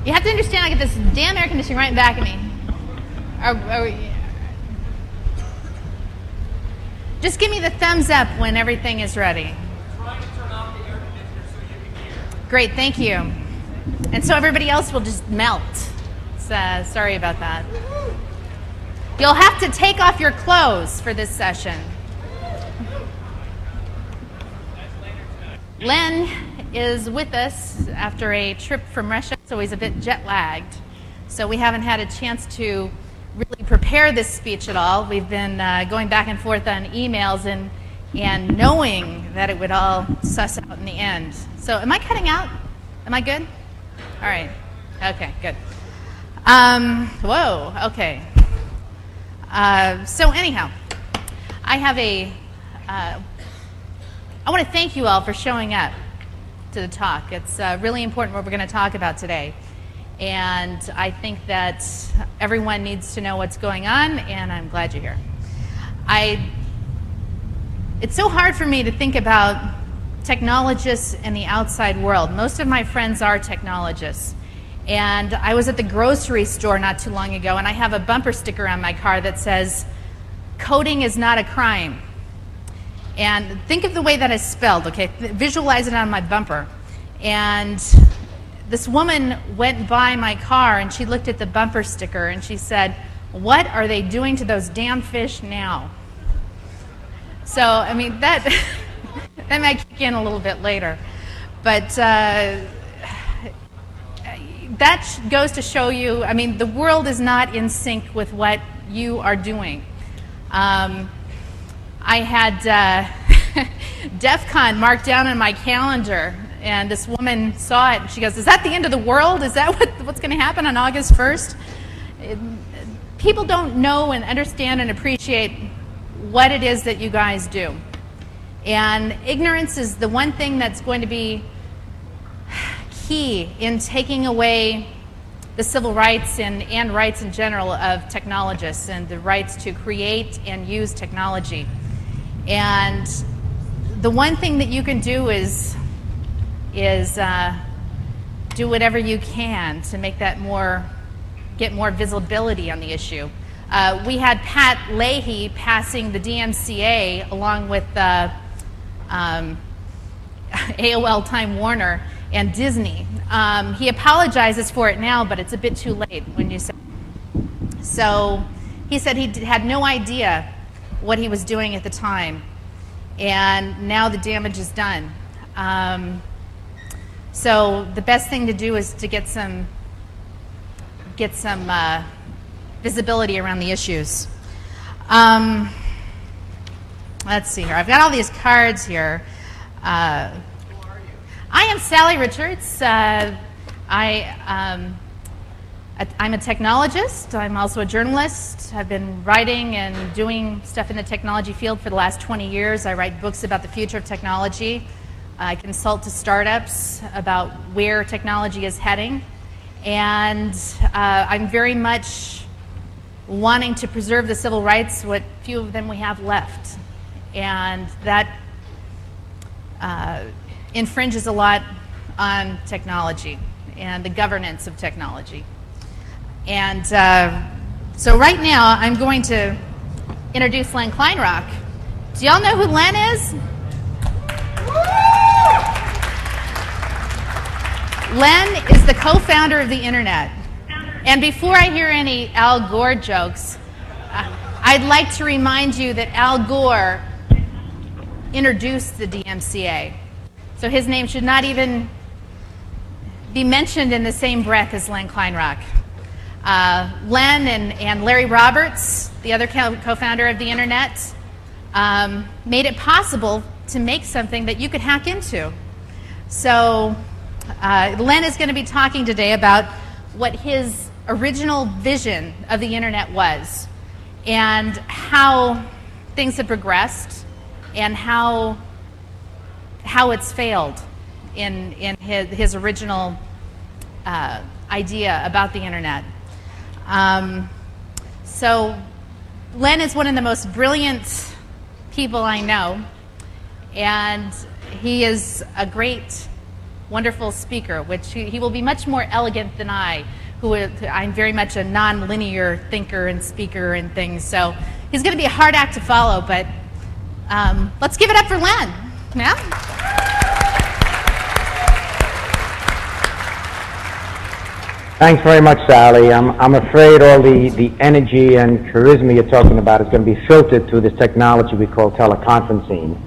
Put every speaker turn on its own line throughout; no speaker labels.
You have to understand, I get this damn air conditioning right back at me. Just give me the thumbs up when everything is ready.
Trying to turn off the air conditioner so you can hear.
Great, thank you. And so everybody else will just melt. Sorry about that. You'll have to take off your clothes for this session. Len is with us after a trip from Russia, so he's a bit jet-lagged. So we haven't had a chance to really prepare this speech at all. We've been going back and forth on emails and knowing that it would all suss out in the end. So am I cutting out? Am I good? All right. Okay, good. Whoa, okay. So anyhow, I have I want to thank you all for showing up to the talk. It's really important what we're going to talk about today. And I think that everyone needs to know what's going on, and I'm glad you're here. It's so hard for me to think about technologists in the outside world. Most of my friends are technologists. And I was at the grocery store not too long ago, and I have a bumper sticker on my car that says, "Coding is not a crime." And think of the way that is spelled, okay? Visualize it on my bumper. And this woman went by my car, and she looked at the bumper sticker, and she said, "What are they doing to those damn fish now?" So, I mean, that might kick in a little bit later. But that goes to show you, I mean, the world is not in sync with what you are doing. I had DEF CON marked down on my calendar, and this woman saw it, and she goes, "Is that the end of the world? Is that what's going to happen on August 1st? People don't know and understand and appreciate what it is that you guys do. And ignorance is the one thing that's going to be key in taking away the civil rights and rights in general of technologists and the rights to create and use technology. And the one thing that you can do is do whatever you can to make that get more visibility on the issue. We had Pat Leahy passing the DMCA along with AOL Time Warner and Disney. He apologizes for it now, but it's a bit too late when you say. So he said he had no idea what he was doing at the time, and now the damage is done. So the best thing to do is to get some visibility around the issues. Let's see here. I've got all these cards here. I am Sally Richards. I'm a technologist. I'm also a journalist. I've been writing and doing stuff in the technology field for the last 20 years. I write books about the future of technology. I consult to startups about where technology is heading. And I'm very much wanting to preserve the civil rights, what few of them we have left. And that infringes a lot on technology and the governance of technology. And so right now I'm going to introduce Len Kleinrock. Do y'all know who Len is? Len is the co-founder of the internet. And before I hear any Al Gore jokes, I'd like to remind you that Al Gore introduced the DMCA. So his name should not even be mentioned in the same breath as Len Kleinrock. Len and Larry Roberts, the other co-founder of the internet, made it possible to make something that you could hack into. So Len is going to be talking today about what his original vision of the internet was and how things have progressed and how it's failed in his original idea about the internet. So Len is one of the most brilliant people I know, and he is a great, wonderful speaker, which he will be much more elegant than I, I'm very much a non-linear thinker and speaker and things. So he's going to be a hard act to follow, but let's give it up for Len. Yeah?
Thanks very much, Sally. I'm afraid all the energy and charisma you're talking about is going to be filtered through this technology we call teleconferencing.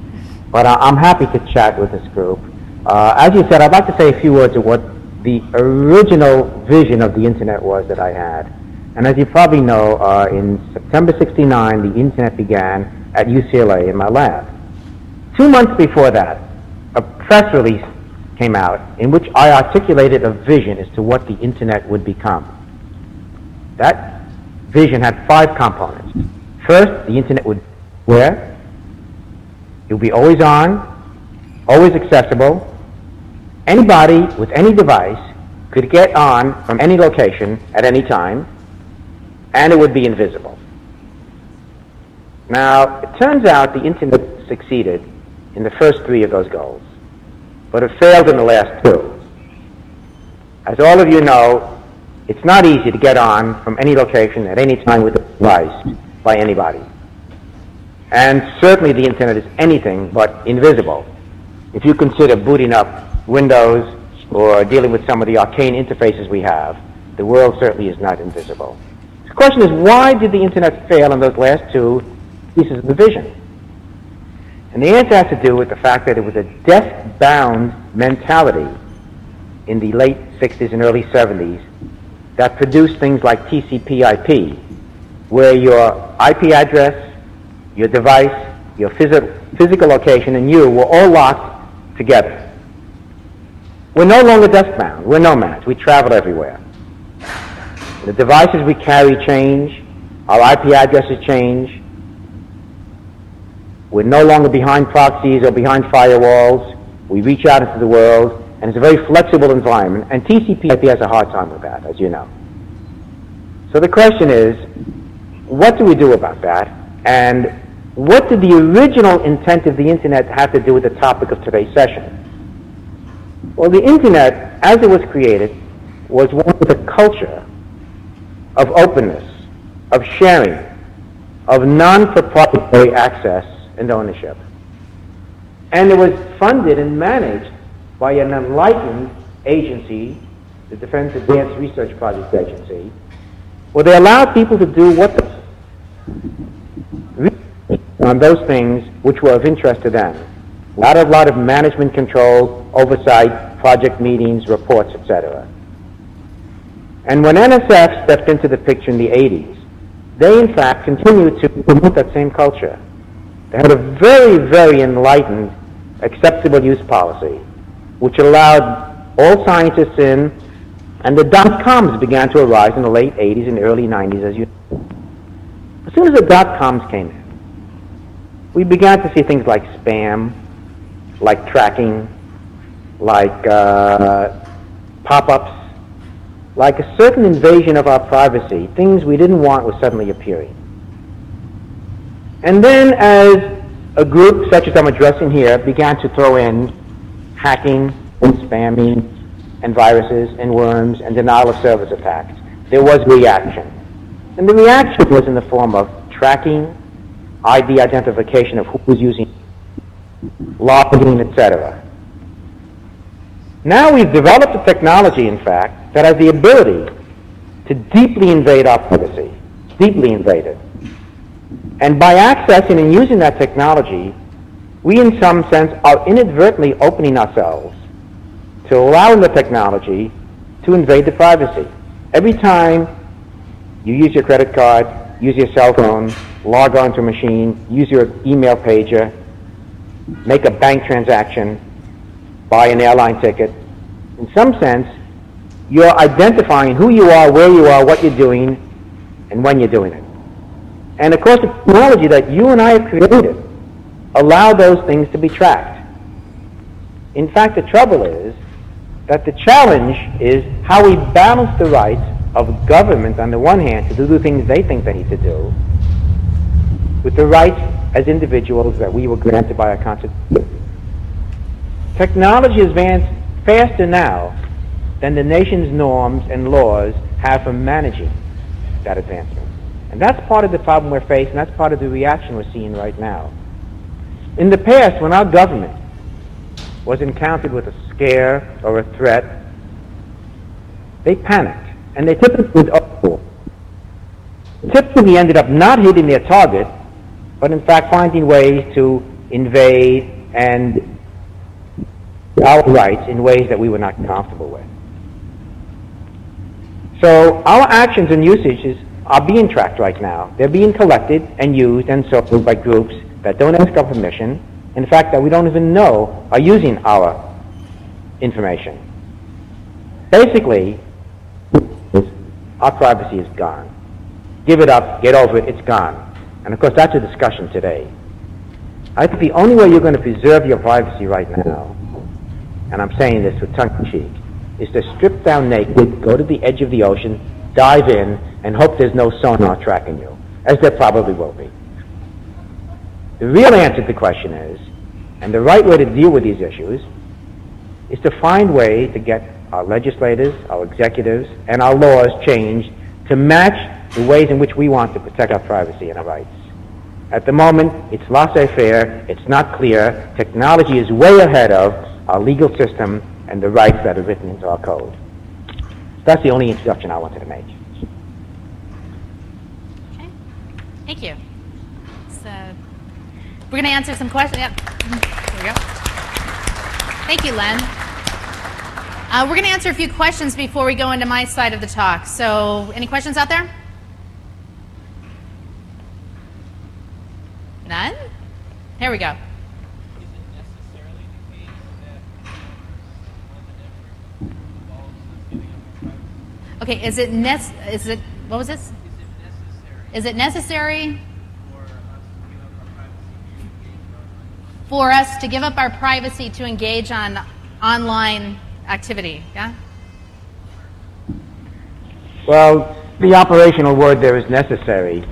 But I'm happy to chat with this group. As you said, I'd like to say a few words of what the original vision of the Internet was that I had. And as you probably know, in September '69, the Internet began at UCLA in my lab. 2 months before that, a press release came out in which I articulated a vision as to what the Internet would become. That vision had 5 components. First, the Internet would where? It would be always on, always accessible. Anybody with any device could get on from any location at any time, and it would be invisible. Now, it turns out the Internet succeeded in the first 3 of those goals, but it failed in the last 2. As all of you know, it's not easy to get on from any location at any time with a device by anybody. And certainly the Internet is anything but invisible. If you consider booting up Windows or dealing with some of the arcane interfaces we have, the world certainly is not invisible. The question is, why did the Internet fail in those last 2 pieces of the vision? And the answer has to do with the fact that it was a desk-bound mentality in the late 60s and early 70s that produced things like TCP/IP, where your IP address, your device, your physical location, and you were all locked together. We're no longer desk-bound. We're nomads. We travel everywhere. The devices we carry change. Our IP addresses change. We're no longer behind proxies or behind firewalls. We reach out into the world, and it's a very flexible environment, and TCP/IP has a hard time with that, as you know. So the question is, what do we do about that? And what did the original intent of the Internet have to do with the topic of today's session? Well, the Internet, as it was created, was one with a culture of openness, of sharing, of non-proprietary access and ownership. And it was funded and managed by an enlightened agency, the Defense Advanced Research Project Agency, where they allowed people to do what on those things which were of interest to them. A lot of management control, oversight, project meetings, reports, etc. And when NSF stepped into the picture in the 80s, they in fact continued to promote that same culture. They had a very, very enlightened acceptable use policy, which allowed all scientists in, and the dot-coms began to arise in the late 80s and early 90s, as you know. As soon as the dot-coms came in, we began to see things like spam, like tracking, like pop-ups, like a certain invasion of our privacy. Things we didn't want were suddenly appearing. And then as a group such as I'm addressing here began to throw in hacking and spamming and viruses and worms and denial of service attacks, there was reaction. And the reaction was in the form of tracking, ID identification of who was using, logging, etc. Now we've developed a technology, in fact, that has the ability to deeply invade our privacy, deeply invade it. And by accessing and using that technology, we in some sense are inadvertently opening ourselves to allowing the technology to invade the privacy. Every time you use your credit card, use your cell phone, log on to a machine, use your email pager, make a bank transaction, buy an airline ticket, in some sense, you're identifying who you are, where you are, what you're doing, and when you're doing it. And of course, the technology that you and I have created allow those things to be tracked. In fact, the trouble is that the challenge is how we balance the rights of government on the one hand to do the things they think they need to do with the rights as individuals that we were granted by our Constitution. Technology has advanced faster now than the nation's norms and laws have for managing that advancement. And that's part of the problem we're facing, that's part of the reaction we're seeing right now. In the past, when our government was encountered with a scare or a threat, they panicked, and they typically would uproar. Typically ended up not hitting their target, but in fact finding ways to invade and our rights in ways that we were not comfortable with. So our actions and usages are being tracked right now. They're being collected and used and sold by groups that don't ask our permission, in fact that we don't even know are using our information. Basically, our privacy is gone. Give it up, get over it, it's gone. And of course that's a discussion today. I think the only way you're going to preserve your privacy right now, and I'm saying this with tongue-in-cheek, is to strip down naked, go to the edge of the ocean, dive in, and hope there's no sonar tracking you, as there probably will be. The real answer to the question is, and the right way to deal with these issues, is to find ways to get our legislators, our executives, and our laws changed to match the ways in which we want to protect our privacy and our rights. At the moment, it's laissez-faire, it's not clear, technology is way ahead of our legal system and the rights that are written into our code. That's the only introduction I wanted to make.
Okay, thank you. So we're going to answer some questions. Yep. There we go. Thank you, Len. We're going to answer a few questions before we go into my side of the talk. So any questions out there? None? Here we go. Okay, what was this? Is it necessary for us to give up our privacy to engage on online activity? Yeah?
Well, the operational word there is necessary.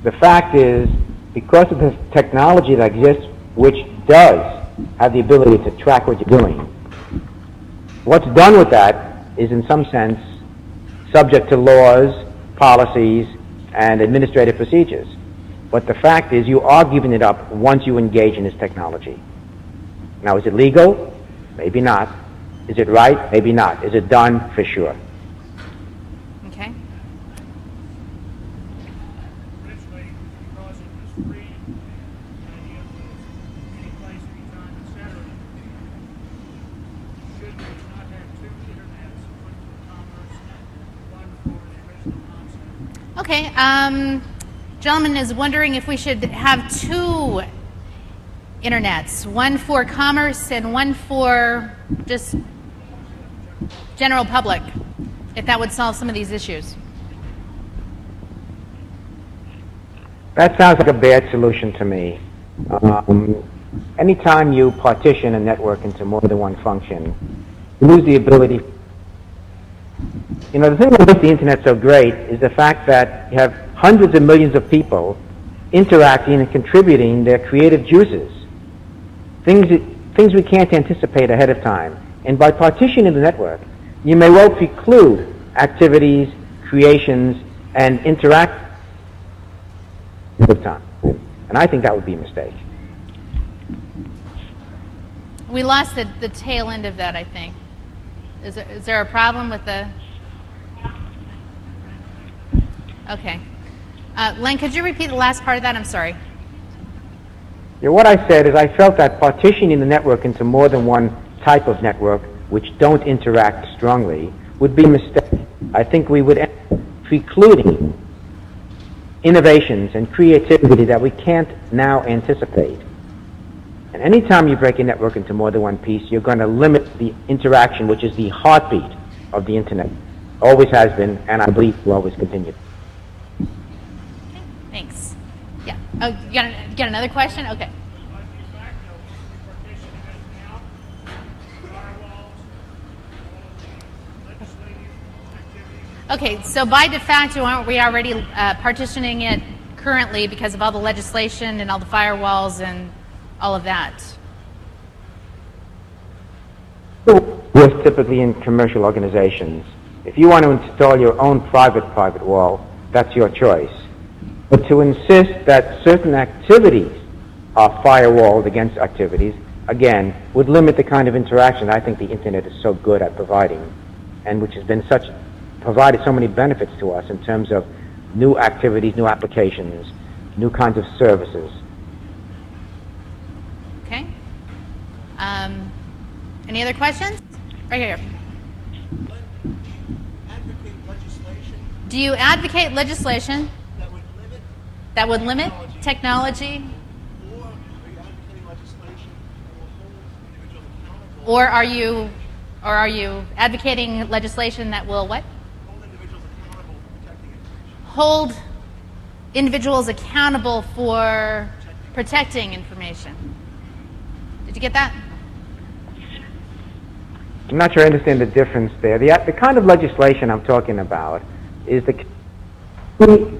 The fact is, because of the technology that exists, which does have the ability to track what you're doing, what's done with that is in some sense subject to laws, policies, and administrative procedures. But the fact is you are giving it up once you engage in this technology. Now, is it legal? Maybe not. Is it right? Maybe not. Is it done? For sure.
Okay.
Originally, because it was free, and it was any place, anytime, etc., should we not have two internets, one for commerce and one for the original concept?
Okay. Gentleman is wondering if we should have two internets, one for commerce and one for just general public, if that would solve some of these issues.
That sounds like a bad solution to me. Anytime you partition a network into more than one function, you lose the ability. You know, the thing that makes the internet so great is the fact that you have hundreds of millions of people interacting and contributing their creative juices, things we can't anticipate ahead of time. And by partitioning the network, you may well preclude activities, creations, and interact with time. And I think that would be a mistake.
We lost the tail end of that, I think. Is there a problem with the... Okay. Len, could you repeat the last part of that? I'm sorry.
Yeah, what I said is I felt that partitioning the network into more than one type of network which don't interact strongly would be a mistake. I think we would end up precluding innovations and creativity that we can't now anticipate. And anytime you break a network into more than one piece, you're going to limit the interaction, which is the heartbeat of the internet. Always has been, and I believe will always continue.
Okay, thanks. Yeah. Oh, you got another question? Okay. Okay, so by de facto, aren't we already partitioning it currently because of all the legislation and all the firewalls and all of that?
with typically in commercial organizations. If you want to install your own private wall, that's your choice. But to insist that certain activities are firewalled against activities, again, would limit the kind of interaction I think the Internet is so good at providing, and which has been provided so many benefits to us in terms of new activities, new applications, new kinds of services.
Okay. Any other questions? Right here. Do you advocate legislation that would limit technology? Or are you advocating legislation that will what? Hold individuals accountable for protecting information. Did you get that?
I'm not sure I understand the difference there. The kind of legislation I'm talking about is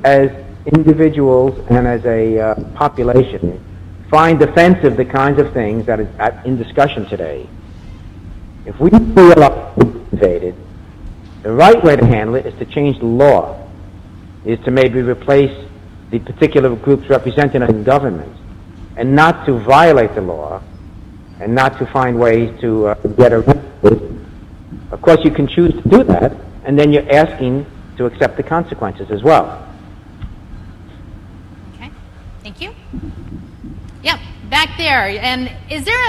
as individuals and as a population find offensive the kinds of things that is in discussion today. If we feel invaded, the right way to handle it is to change the law, is to maybe replace the particular groups represented in government, and not to violate the law, and not to find ways to get around it. Of course, you can choose to do that, and then you're asking to accept the consequences as well.
Okay, thank you. Yep, back there. And is there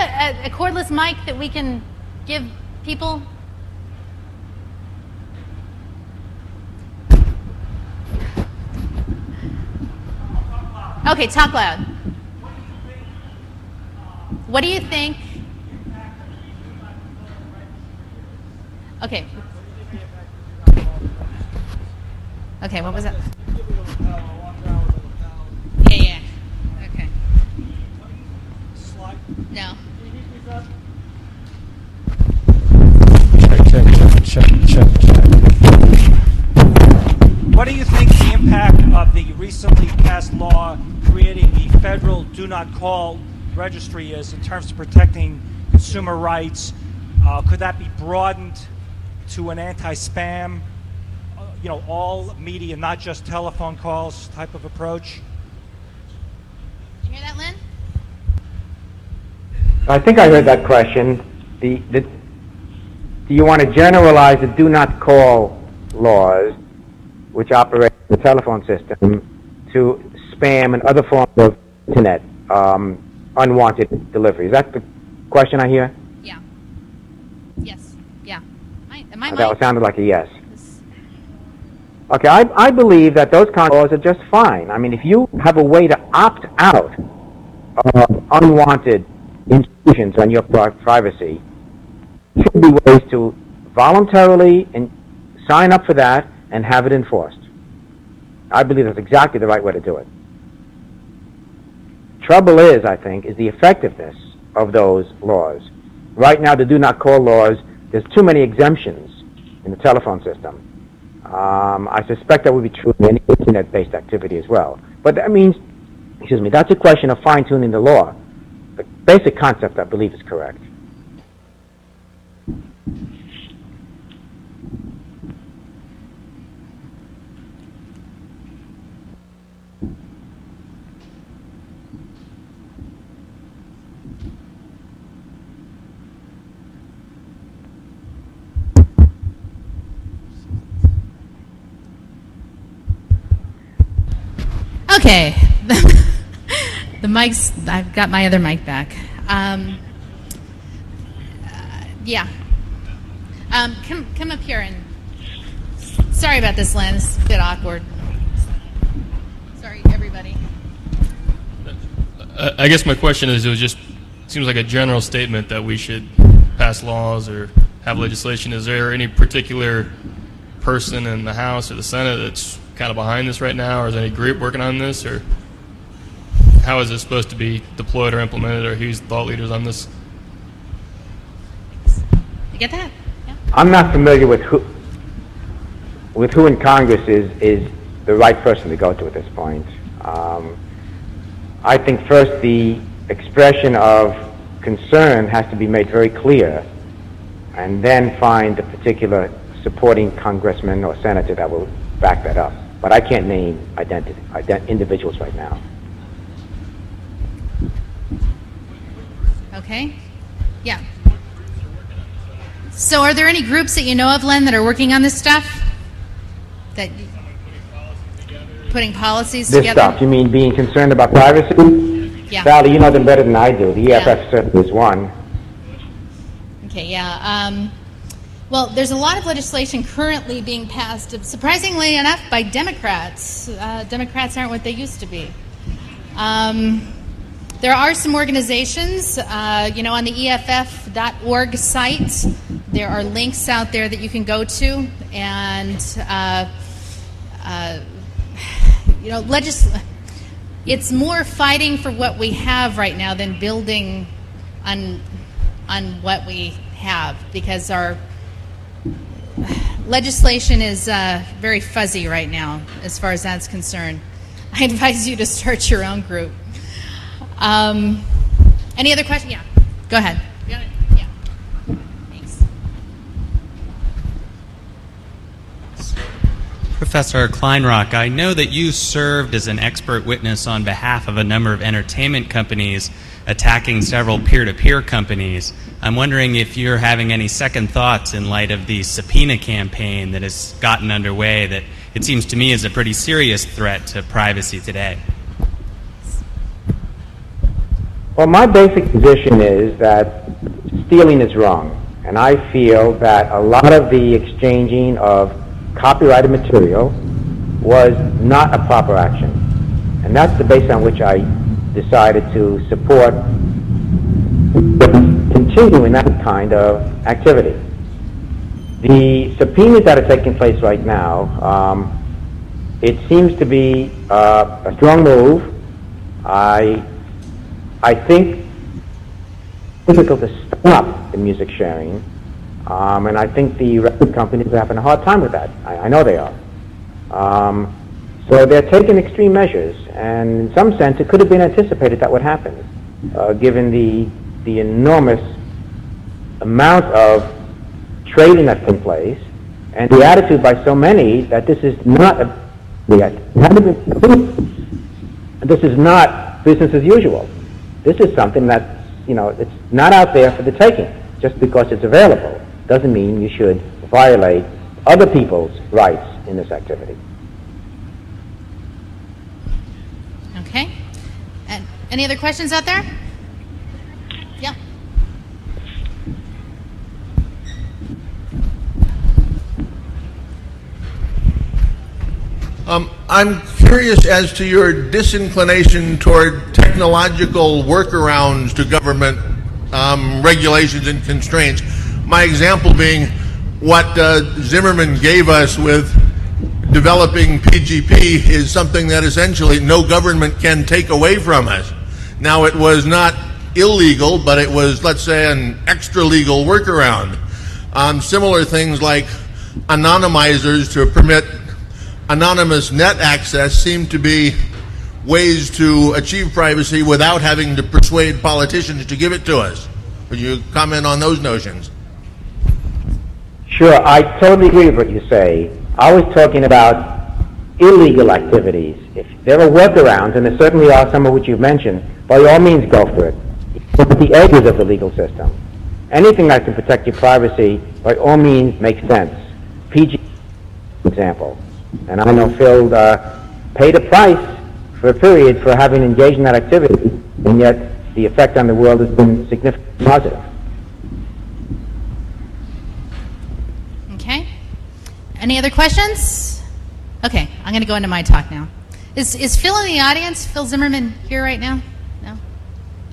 a cordless mic that we can give people? Okay, talk loud. What do you think? Okay. Okay, what was that? Yeah. Okay. No.
Check. What do you think the impact of the recently passed law creating the federal do not call registry is in terms of protecting consumer rights? Could that be broadened to an anti-spam, all media, not just telephone calls type of approach?
Did you hear that, Lynn?
I think I heard that question. Do you want to generalize the do not call laws, which operate the telephone system, to spam and other forms of internet unwanted delivery? Is that the question I hear?
Yeah. Yes. Yeah. Am I
That sounded like a yes. Okay, I believe that those kind of laws are just fine. I mean, if you have a way to opt out of unwanted intrusions on your privacy, there should be ways to voluntarily sign up for that and have it enforced. I believe that's exactly the right way to do it. Trouble is, I think, is the effectiveness of those laws. Right now, the do not call laws, there's too many exemptions in the telephone system. I suspect that would be true in any internet-based activity as well. But that means, that's a question of fine-tuning the law. The basic concept, I believe, is correct.
Okay. The mics, I've got my other mic back. Yeah. Come up here and, sorry about this, Len, it's a bit awkward. Sorry, everybody.
I guess my question is, it seems like a general statement that we should pass laws or have legislation. Is there any particular person in the House or the Senate that's kind of behind this right now, or is there any group working on this, or how is this supposed to be deployed or implemented, or who's thought leaders on this?
You get that? Yeah.
I'm not familiar with who in Congress is the right person to go to at this point. I think first the expression of concern has to be made very clear and then find the particular supporting congressman or senator that will back that up. But I can't name individuals right now.
Okay. Yeah. So are there any groups that you know of, Len, that are working on this stuff? That putting policies
This
together?
stuff, you mean being concerned about privacy?
Yeah.
Valerie, you know them better than I do. The EFF certainly is one.
Okay, yeah. Well, there's a lot of legislation currently being passed, surprisingly enough, by Democrats. Democrats aren't what they used to be. There are some organizations, on the EFF.org site. There are links out there that you can go to, and it's more fighting for what we have right now than building on what we have, because our legislation is very fuzzy right now as far as that's concerned. I advise you to start your own group. Any other questions? Yeah, go ahead. Yeah. Thanks.
Professor Kleinrock, I know that you served as an expert witness on behalf of a number of entertainment companies attacking several peer-to-peer companies. I'm wondering if you're having any second thoughts in light of the subpoena campaign that has gotten underway that it seems to me is a pretty serious threat to privacy today.
Well, my basic position is that stealing is wrong, and I feel that a lot of the exchanging of copyrighted material was not a proper action. And that's the basis on which I decided to support continuing that kind of activity. The subpoenas that are taking place right now, it seems to be a strong move. I think it's difficult to stop the music sharing, and I think the record companies are having a hard time with that. I know they are. So they're taking extreme measures, and in some sense it could have been anticipated that would happen, given the enormous amount of trading that's taking place, and the attitude by so many that this is not this is not business as usual. This is something that, it's not out there for the taking. Just because it's available doesn't mean you should violate other people's rights in this activity.
Okay. And any other questions out there? Yeah.
I'm curious as to your disinclination toward technological workarounds to government regulations and constraints. My example being what Zimmerman gave us with developing PGP is something that essentially no government can take away from us. Now, it was not illegal, but it was, let's say, an extra-legal workaround. Similar things like anonymizers to permit anonymous net access seem to be ways to achieve privacy without having to persuade politicians to give it to us. Would you comment on those notions?
Sure, I totally agree with what you say. I was talking about illegal activities. If there are workarounds, and there certainly are some of which you've mentioned, by all means go for it. At the edges of the legal system. Anything that can protect your privacy, by all means, makes sense. PG, for example. And I know Phil paid a price for a period for having engaged in that activity, and yet the effect on the world has been significantly positive.
Okay. Any other questions? Okay, I'm going to go into my talk now. Is Phil in the audience? Phil Zimmerman here right now? No?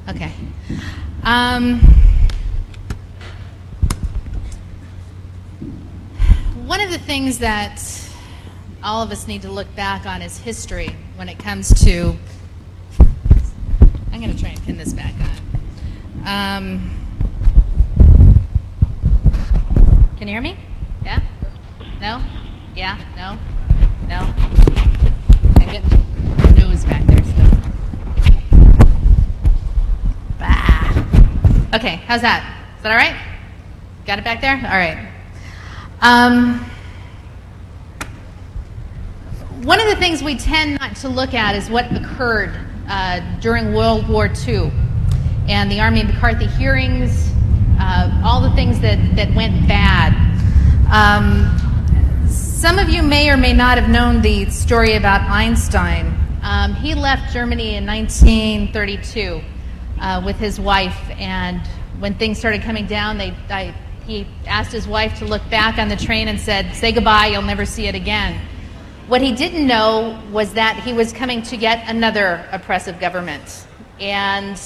Okay. One of the things that all of us need to look back on is history when it comes to... I'm going to try and pin this back on. Can you hear me? Yeah? No? Yeah? No? No? I'm getting nose back there still. Bah. Okay, how's that? Is that all right? Got it back there? All right. One of the things we tend not to look at is what occurred during World War II and the Army McCarthy hearings, all the things that went bad. Some of you may or may not have known the story about Einstein. He left Germany in 1932 with his wife, and when things started coming down, he asked his wife to look back on the train and said, "Say goodbye, you'll never see it again." What he didn't know was that he was coming to yet another oppressive government. And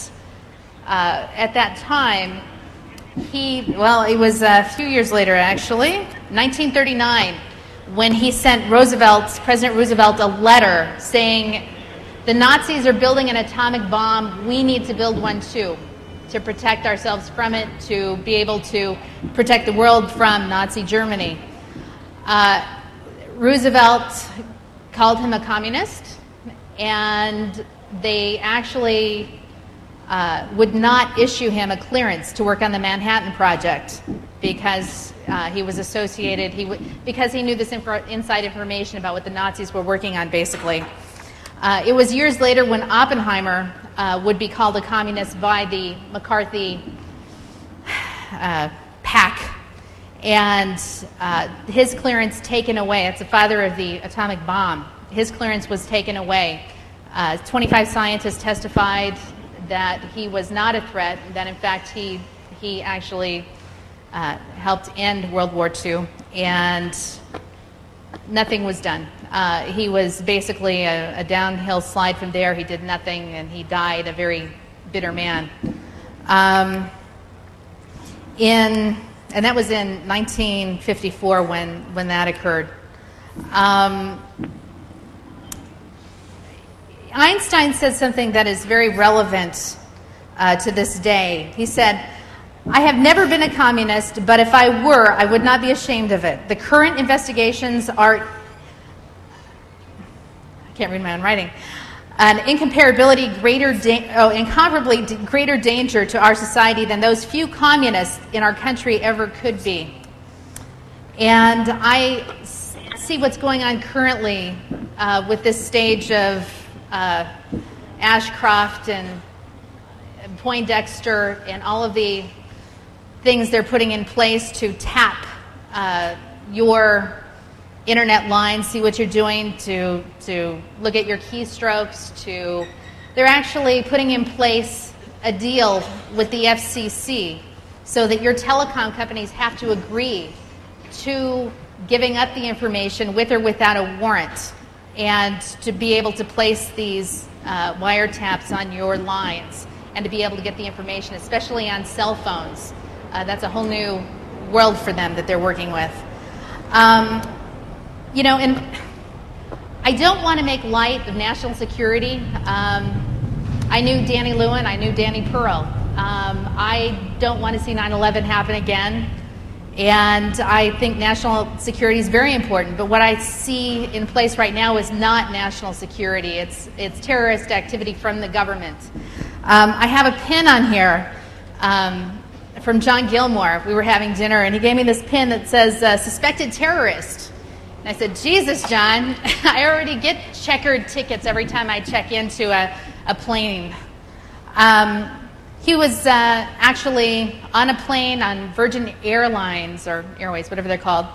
at that time, it was a few years later actually, 1939, when he sent President Roosevelt, a letter saying, "The Nazis are building an atomic bomb, we need to build one too, to protect ourselves from it, to be able to protect the world from Nazi Germany." Roosevelt called him a communist, and they actually would not issue him a clearance to work on the Manhattan Project because he was associated, because he knew this inside information about what the Nazis were working on, basically. It was years later when Oppenheimer would be called a communist by the McCarthy pack, and his clearance taken away. It's the father of the atomic bomb. His clearance was taken away. 25 scientists testified that he was not a threat, that in fact he actually helped end World War II, and nothing was done. He was basically a downhill slide from there. He did nothing, and he died a very bitter man. And that was in 1954 when that occurred. Einstein said something that is very relevant to this day. He said, "I have never been a communist, but if I were, I would not be ashamed of it. The current investigations are," I can't read my own writing, "an incomparably greater danger to our society than those few communists in our country ever could be." And I see what's going on currently with this stage of Ashcroft and Poindexter and all of the things they're putting in place to tap your internet lines, see what you're doing, to look at your keystrokes, they're actually putting in place a deal with the FCC so that your telecom companies have to agree to giving up the information with or without a warrant, and to be able to place these wiretaps on your lines and to be able to get the information, especially on cell phones. That's a whole new world for them that they're working with. You know, and I don't want to make light of national security. I knew Danny Lewin, I knew Danny Pearl. I don't want to see 9/11 happen again. And I think national security is very important, but what I see in place right now is not national security. It's terrorist activity from the government. I have a pin on here from John Gilmore. We were having dinner, and he gave me this pin that says, "Suspected terrorist." And I said, "Jesus, John, I already get checkered tickets every time I check into a plane." He was actually on a plane on Virgin Airlines, or Airways, whatever they're called,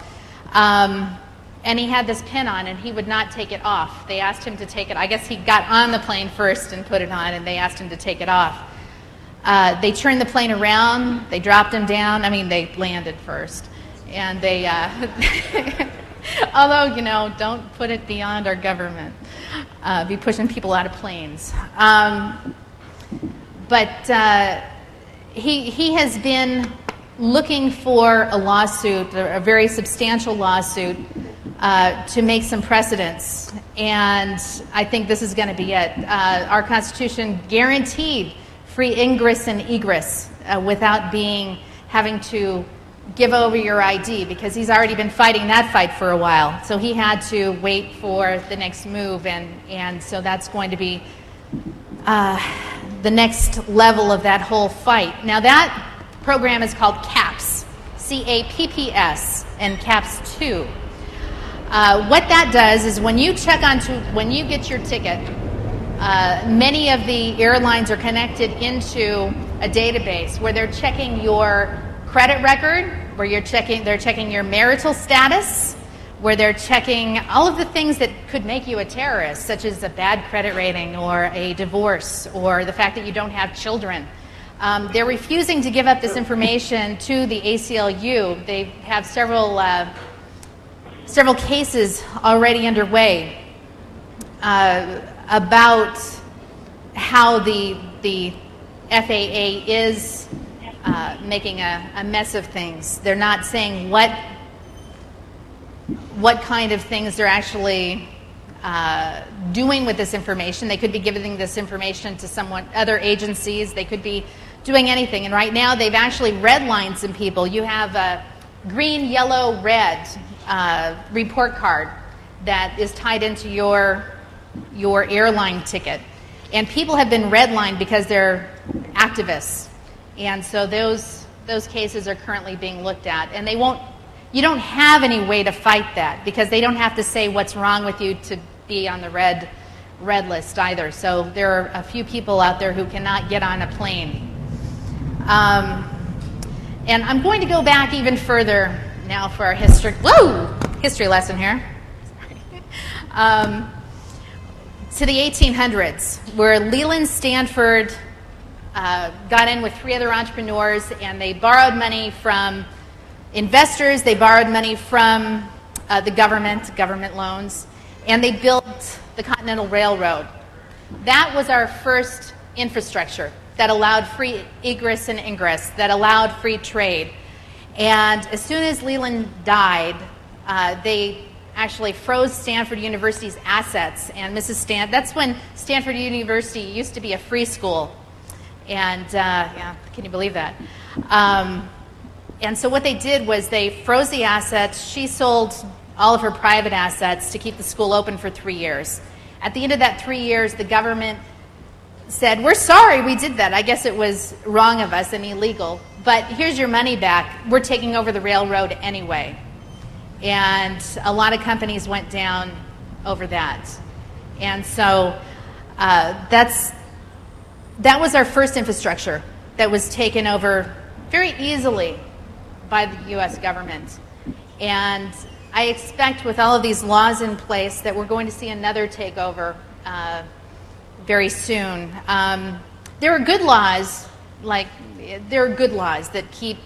and he had this pin on, and he would not take it off. They asked him to take it. I guess he got on the plane first and put it on, and they asked him to take it off. They turned the plane around. They dropped him down. I mean, they landed first. And they, although, you know, don't put it beyond our government. Be pushing people out of planes. But he has been looking for a lawsuit, a very substantial lawsuit, to make some precedents. And I think this is going to be it. Our Constitution guaranteed free ingress and egress without having to give over your ID, because he's already been fighting that fight for a while. So he had to wait for the next move, and so that's going to be the next level of that whole fight. Now that program is called CAPS, CAPPS, and CAPS 2. What that does is when you get your ticket, many of the airlines are connected into a database where they're checking your credit record, where they're checking your marital status, where they're checking all of the things that could make you a terrorist, such as a bad credit rating or a divorce or the fact that you don't have children. They're refusing to give up this information to the ACLU. They have several cases already underway about how the FAA is making a mess of things. They're not saying what kind of things they're actually doing with this information. They could be giving this information to other agencies. They could be doing anything. And right now they've actually redlined some people. You have a green, yellow, red report card that is tied into your airline ticket. And people have been redlined because they're activists. And so those cases are currently being looked at. And you don't have any way to fight that because they don't have to say what's wrong with you to be on the red list either. So there are a few people out there who cannot get on a plane. And I'm going to go back even further now for our history lesson here. To the 1800s, where Leland Stanford got in with 3 other entrepreneurs, and they borrowed money from investors, they borrowed money from the government loans, and they built the Continental Railroad. That was our first infrastructure that allowed free egress and ingress, that allowed free trade. And as soon as Leland died, they actually froze Stanford University's assets. And that's when Stanford University used to be a free school. And yeah, can you believe that? And so what they did was they froze the assets. She sold all of her private assets to keep the school open for 3 years. At the end of that 3 years, the government said, "We're sorry we did that. I guess it was wrong of us and illegal, but here's your money back. We're taking over the railroad anyway." And a lot of companies went down over that. And so that was our first infrastructure that was taken over very easily by the U.S. government. And I expect with all of these laws in place that we're going to see another takeover very soon. There are good laws, that keep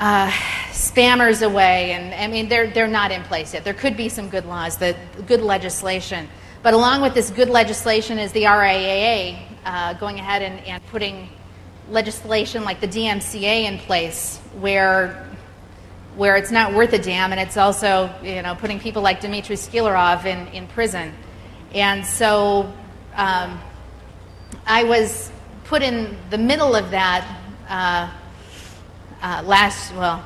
spammers away, and I mean they're not in place yet. There could be some good laws, good legislation, but along with this good legislation is the RIAA going ahead and putting legislation like the DMCA in place, where it's not worth a damn, and it's also putting people like Dmitry Skylorov in prison. And so I was put in the middle of that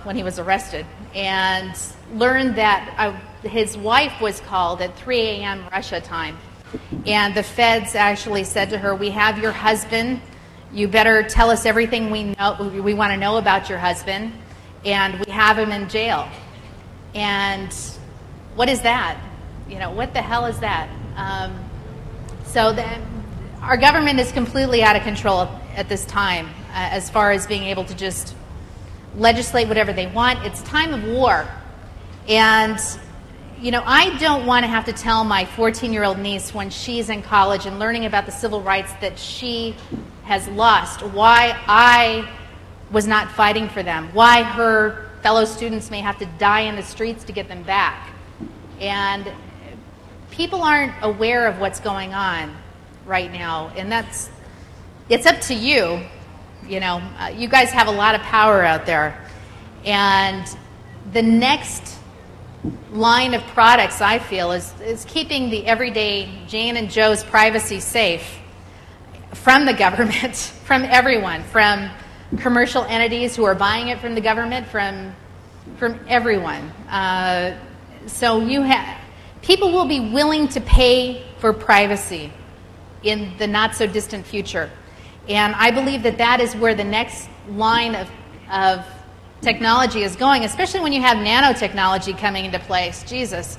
when he was arrested, and learned that his wife was called at 3 a.m. Russia time, and the feds actually said to her, "We have your husband. You better tell us everything we want to know about your husband, and we have him in jail." And what is that? What the hell is that? Our government is completely out of control at this time as far as being able to just legislate whatever they want. It's time of war. And, I don't want to have to tell my 14-year-old niece when she's in college and learning about the civil rights that she has lost, why I was not fighting for them, why her fellow students may have to die in the streets to get them back. And people aren't aware of what's going on right now, and it's up to you. You guys have a lot of power out there, and the next line of products, I feel, is keeping the everyday Jane and Joe's privacy safe from the government, from everyone, from commercial entities who are buying it from the government, from everyone. So people will be willing to pay for privacy in the not-so-distant future. And I believe that is where the next line of technology is going, especially when you have nanotechnology coming into place. Jesus.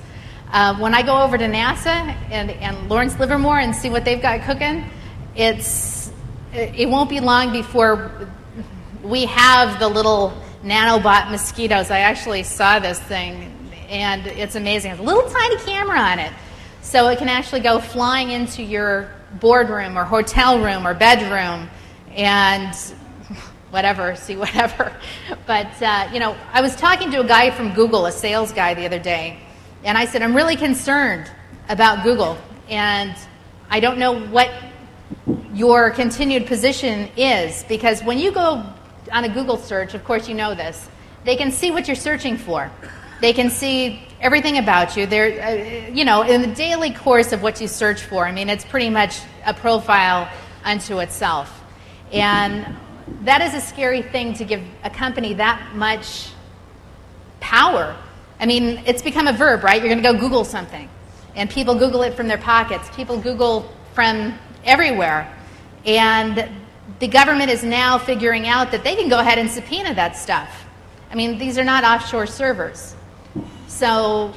When I go over to NASA and Lawrence Livermore and see what they've got cooking, it won't be long before we have the little nanobot mosquitoes. I actually saw this thing, and it's amazing. It's a little tiny camera on it, so it can actually go flying into your boardroom or hotel room or bedroom and whatever, see whatever. But, I was talking to a guy from Google, a sales guy, the other day, and I said, I'm really concerned about Google, and I don't know what your continued position is, because when you go on a Google search, of course you know this, they can see what you're searching for. They can see everything about you. They're, in the daily course of what you search for, I mean, it's pretty much a profile unto itself. And that is a scary thing, to give a company that much power. I mean, it's become a verb, right? You're going to go Google something. And people Google it from their pockets. People Google from everywhere. And the government is now figuring out that they can go ahead and subpoena that stuff. I mean, these are not offshore servers. So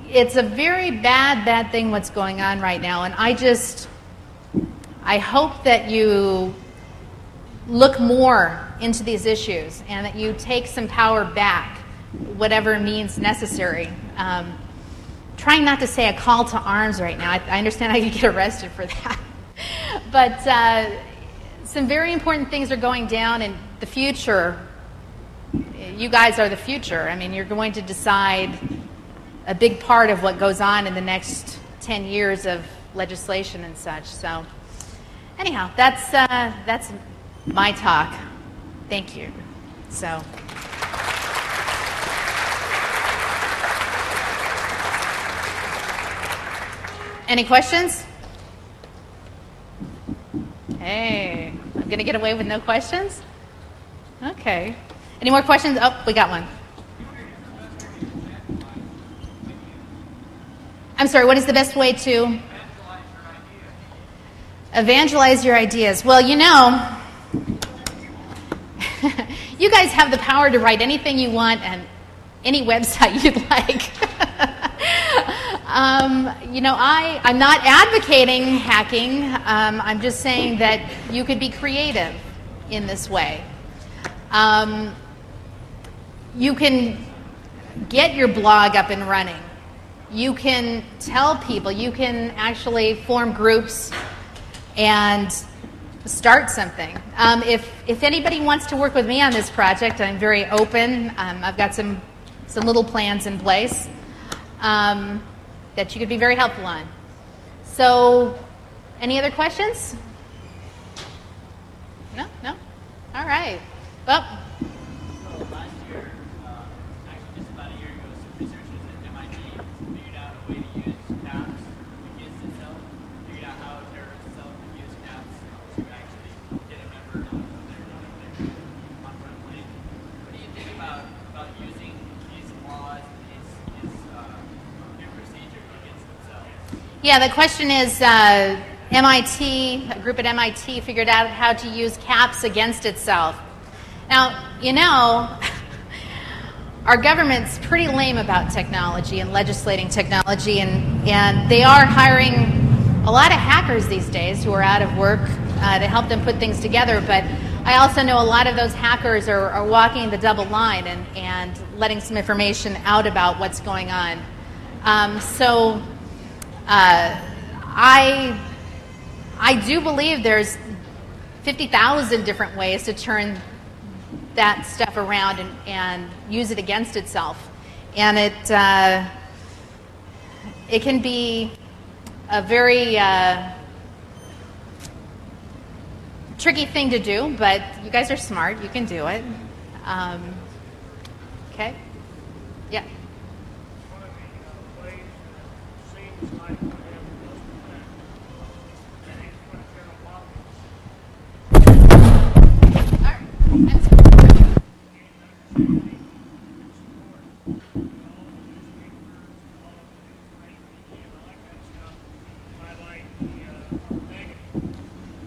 it's a very bad thing what's going on right now. And I hope that you look more into these issues and that you take some power back, whatever means necessary. Trying not to say a call to arms right now. I understand I could get arrested for that. But some very important things are going down in the future. You guys are the future. I mean, you're going to decide a big part of what goes on in the next 10 years of legislation and such. So anyhow, that's my talk. Thank you. So. Any questions? Hey, I'm going to get away with no questions? Okay. Any more questions? Oh, we got one. I'm sorry, what is the best way to evangelize your ideas? Well, you guys have the power to write anything you want and any website you'd like. I'm not advocating hacking. I'm just saying that you could be creative in this way. You can get your blog up and running. You can tell people. You can actually form groups and start something. If anybody wants to work with me on this project, I'm very open. I've got some little plans in place that you could be very helpful on. So, any other questions? No? All right. Well.
So last year, actually just about a year ago, some researchers at MIT figured out a way to use caps against itself, figured out how a terrorist cell could use caps to actually get a member of their on-front plane. What do you think about using these laws and these new procedures against themselves?
Yeah, the question is, MIT, a group at MIT figured out how to use caps against itself. Now, our government's pretty lame about technology and legislating technology, and they are hiring a lot of hackers these days who are out of work to help them put things together. But I also know a lot of those hackers are walking the double line and letting some information out about what's going on. I do believe there's 50,000 different ways to turn that stuff around and use it against itself. And it can be a very tricky thing to do, but you guys are smart. You can do it. Okay? Yeah.
One of the ways that seems like we have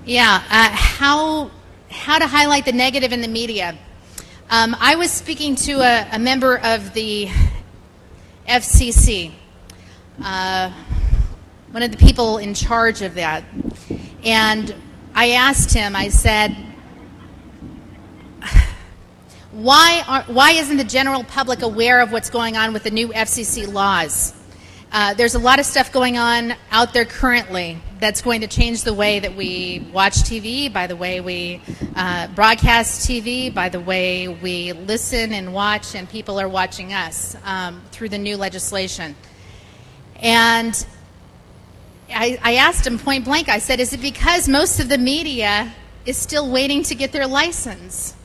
Yeah, how to highlight the negative in the media. I was speaking to a member of the FCC, one of the people in charge of that, and I asked him, I said, why isn't the general public aware of what's going on with the new FCC laws? There's a lot of stuff going on out there currently that's going to change the way that we watch TV, by the way we broadcast TV, by the way we listen and watch, and people are watching us through the new legislation. And I asked him point blank, I said, is it because most of the media is still waiting to get their license?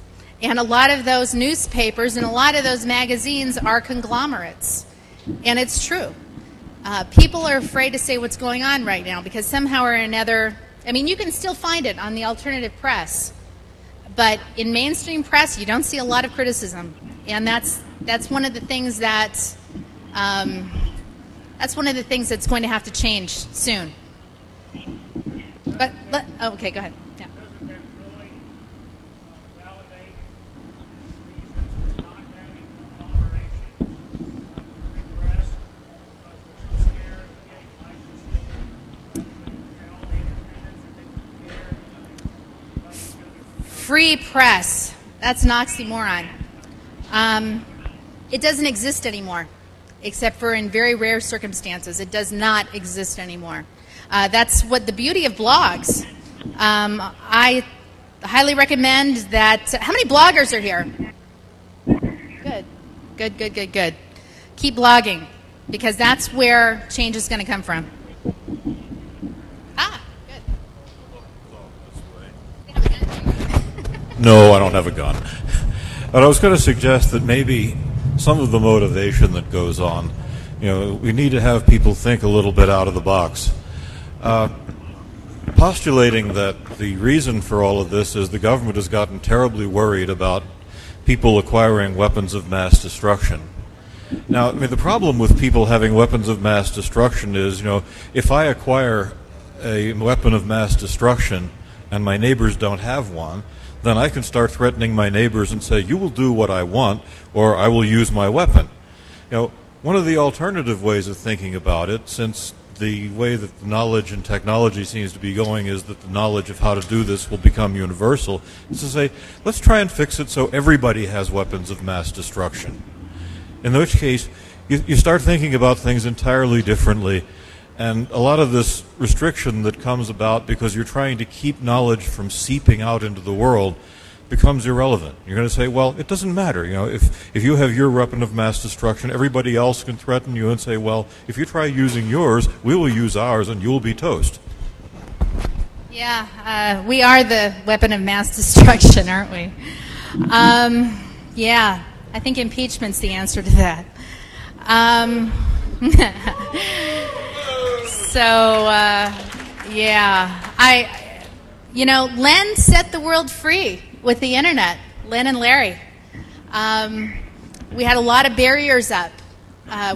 And a lot of those newspapers and a lot of those magazines are conglomerates. And it's true. People are afraid to say what's going on right now because somehow or another, I mean, you can still find it on the alternative press, but in mainstream press, you don't see a lot of criticism. And that's one of the things that's one of the things that's going to have to change soon. But okay, go ahead. Yeah.
Doesn't that really validate reasons for not having conglomeration of the press? Because they're so scared of getting licenses and all the independence that they care.
Free press. That's an oxymoron. It doesn't exist anymore, except for in very rare circumstances. It does not exist anymore. That's what the beauty of blogs. I highly recommend that. How many bloggers are here? Good. Keep blogging, because that's where change is going to come from. Good.
No, I don't have a gun. But I was going to suggest that maybe some of the motivation that goes on, we need to have people think a little bit out of the box. Postulating that the reason for all of this is the government has gotten terribly worried about people acquiring weapons of mass destruction. Now, I mean, the problem with people having weapons of mass destruction is, if I acquire a weapon of mass destruction and my neighbors don't have one, then I can start threatening my neighbors and say, you will do what I want, or I will use my weapon. One of the alternative ways of thinking about it, since the way that the knowledge and technology seems to be going is that the knowledge of how to do this will become universal, is to say, let's try and fix it so everybody has weapons of mass destruction. In which case, you start thinking about things entirely differently, and a lot of this restriction that comes about because you're trying to keep knowledge from seeping out into the world becomes irrelevant. You're going to say, well, it doesn't matter. If you have your weapon of mass destruction, everybody else can threaten you and say, well, if you try using yours, we will use ours and you'll be toast.
Yeah, we are the weapon of mass destruction, aren't we? Yeah, I think impeachment's the answer to that. Len set the world free with the internet, Len and Larry. We had a lot of barriers up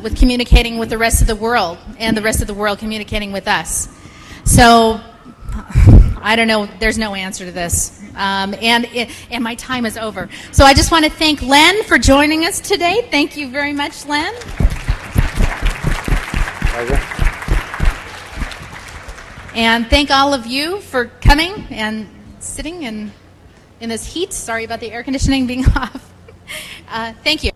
with communicating with the rest of the world, and the rest of the world communicating with us. So, I don't know, there's no answer to this. And my time is over. So I just want to thank Len for joining us today. Thank you very much, Len.
Pleasure.
And thank all of you for coming and sitting in this heat. Sorry about the air conditioning being off. Thank you.